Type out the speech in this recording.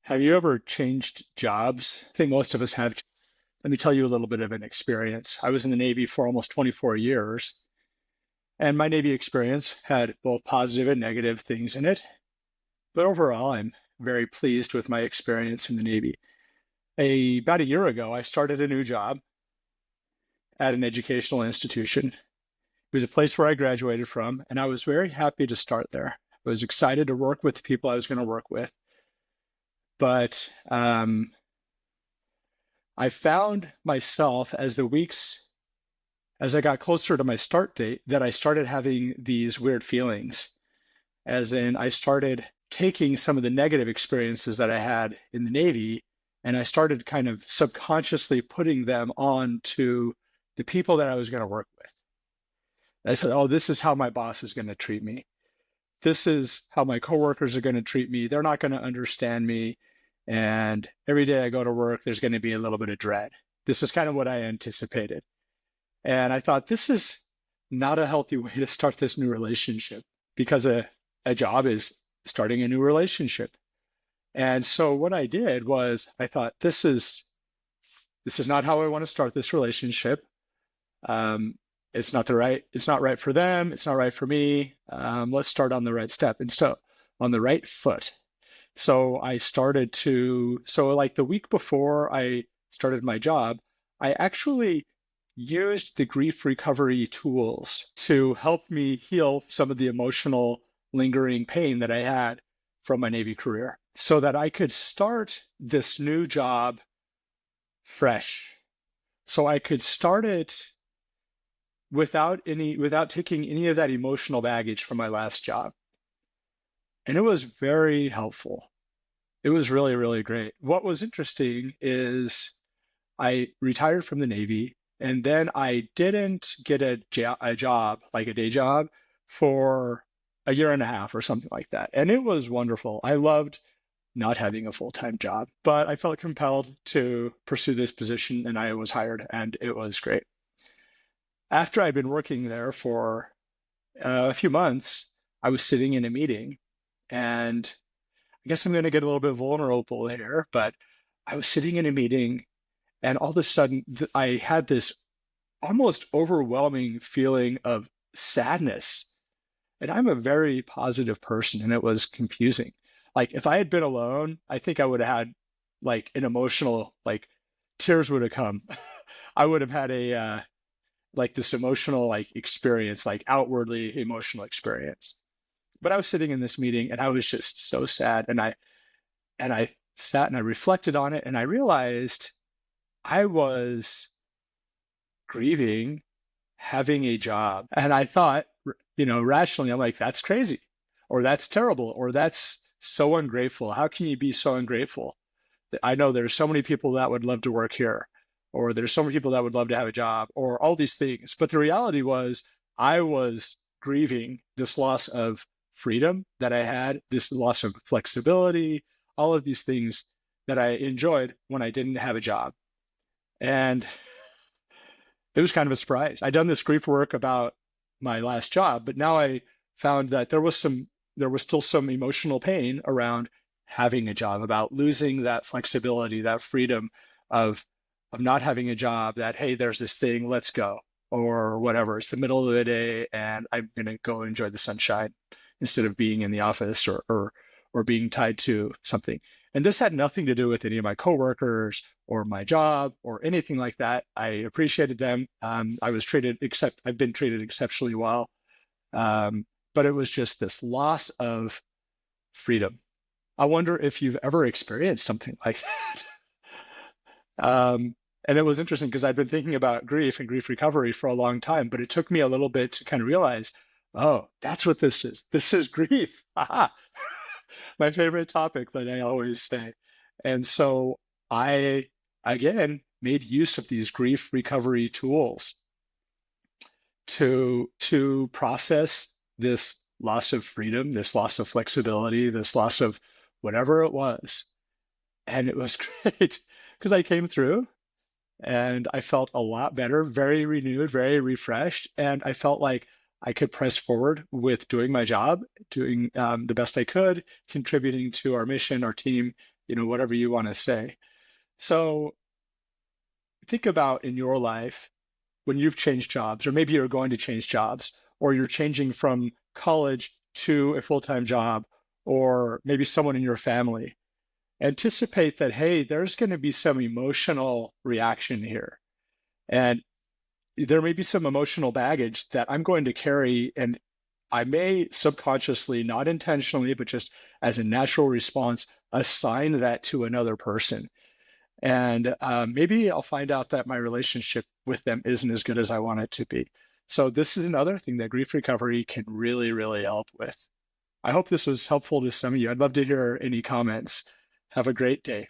Have you ever changed jobs? I think most of us have. Let me tell you a little bit of an experience. I was in the Navy for almost 24 years, and my Navy experience had both positive and negative things in it. But overall, I'm very pleased with my experience in the Navy. About a year ago, I started a new job at an educational institution. It was a place where I graduated from, and I was very happy to start there. I was excited to work with the people I was going to work with, but I found myself as I got closer to my start date, that I started having these weird feelings. As in, I started taking some of the negative experiences that I had in the Navy, and I started kind of subconsciously putting them on to the people that I was going to work with. I said, oh, this is how my boss is going to treat me. This is how my coworkers are going to treat me. They're not going to understand me. And every day I go to work, there's going to be a little bit of dread. This is kind of what I anticipated. And I thought, this is not a healthy way to start this new relationship, because a job is starting a new relationship. And so what I did was I thought, this is not how I want to start this relationship. It's not right for them. It's not right for me. Let's start on the right step. And so on the right foot. So like the week before I started my job, I actually used the grief recovery tools to help me heal some of the emotional lingering pain that I had from my Navy career so that I could start this new job fresh. So I could start it without taking any of that emotional baggage from my last job. And it was very helpful. It was really, really great. What was interesting is I retired from the Navy, and then I didn't get a job, like a day job, for a year and a half or something like that. And it was wonderful. I loved not having a full-time job, but I felt compelled to pursue this position, and I was hired, and it was great. After I'd been working there for a few months, I was sitting in a meeting, and I guess I'm going to get a little bit vulnerable here, but I was sitting in a meeting, and all of a sudden I had this almost overwhelming feeling of sadness. And I'm a very positive person, and it was confusing. Like if I had been alone, I think I would have had like an emotional, like tears would have come. I would have had like this emotional like experience, like outwardly emotional experience. But I was sitting in this meeting and I was just so sad. And I sat and I reflected on it, and I realized I was grieving having a job. And I thought, rationally, I'm like, that's crazy, or that's terrible, or that's so ungrateful. How can you be so ungrateful? I know there's so many people that would love to work here, or there's so many people that would love to have a job, or all these things. But the reality was, I was grieving this loss of freedom that I had, this loss of flexibility, all of these things that I enjoyed when I didn't have a job. And it was kind of a surprise. I'd done this grief work about my last job, but now I found that there was still some emotional pain around having a job, about losing that flexibility, that freedom of not having a job, that hey, there's this thing, let's go, or whatever. It's the middle of the day and I'm gonna go enjoy the sunshine instead of being in the office or being tied to something. And this had nothing to do with any of my coworkers or my job or anything like that. I appreciated them. I've been treated exceptionally well. But it was just this loss of freedom. I wonder if you've ever experienced something like that. And it was interesting because I've been thinking about grief and grief recovery for a long time, but it took me a little bit to kind of realize, oh, that's what this is. This is grief. Aha. My favorite topic that I always say. And so I, again, made use of these grief recovery tools to process this loss of freedom, this loss of flexibility, this loss of whatever it was. And it was great because I came through and I felt a lot better, very renewed, very refreshed. And I felt like I could press forward with doing my job, doing the best I could, contributing to our mission, our team, whatever you want to say. So think about in your life when you've changed jobs, or maybe you're going to change jobs, or you're changing from college to a full-time job, or maybe someone in your family. Anticipate that, hey, there's going to be some emotional reaction here. And there may be some emotional baggage that I'm going to carry, and I may subconsciously, not intentionally, but just as a natural response, assign that to another person. And maybe I'll find out that my relationship with them isn't as good as I want it to be. So, this is another thing that grief recovery can really, really help with. I hope this was helpful to some of you. I'd love to hear any comments. Have a great day.